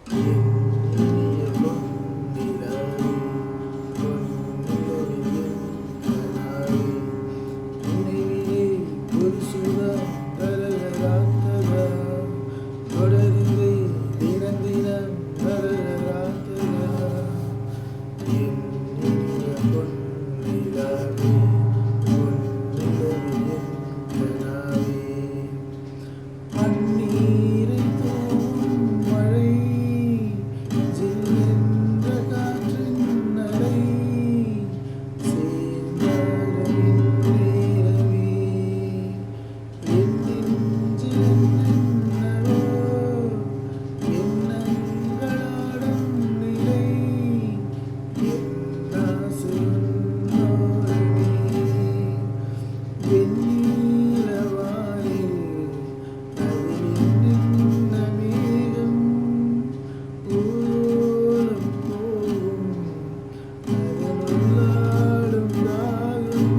என் இனிய பொன்னிலாவே, பொன்னிலவின் கனாவே, நினைவிலே ஒரு சுகம் கரகராத்ததா, தொடருதே தினம் தினம் கரகராத்ததா. என் இனிய பொன்னிலாவே, பொன்னிலவின் கனாவே, பன்னீரை தூவும் மழை, ஜில்லென்ற காற்றின் அலை, சேர்ந்தாலும் நேரமே, என் நெஞ்சில் என்னென்னவோ எண்ணங்களாடும் நிலை, என் ஆசை உன்னோரமே, வெண்ணிலவானில் அதில் நின்ற மேகம் ஊர்வலம் போகும், அதனுள்ளாடும் தாகம்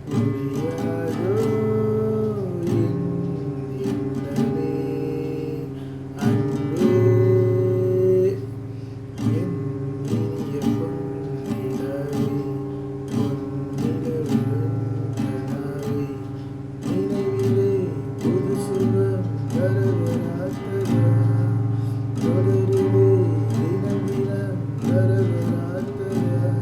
புரியாதோ என் எண்ணமே, அன்பே என் இனிய பொன்னிலாவே, பொன்னிலவின் கனாவே, நினைவிலே புது சுகம் கரகராத்ததா, தொடருதே தினம் தினம் கரகராத்ததா.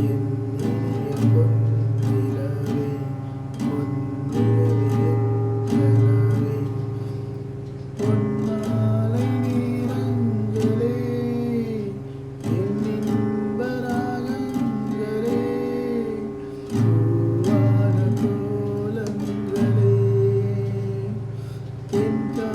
என் இனிய பொன்னிலாவே, பொன்னிலவின் கனாவே, பொன்மாலை நேரங்களே, என் இன்ப ராகங்களே, பூவான கோலங்களே, தென்கா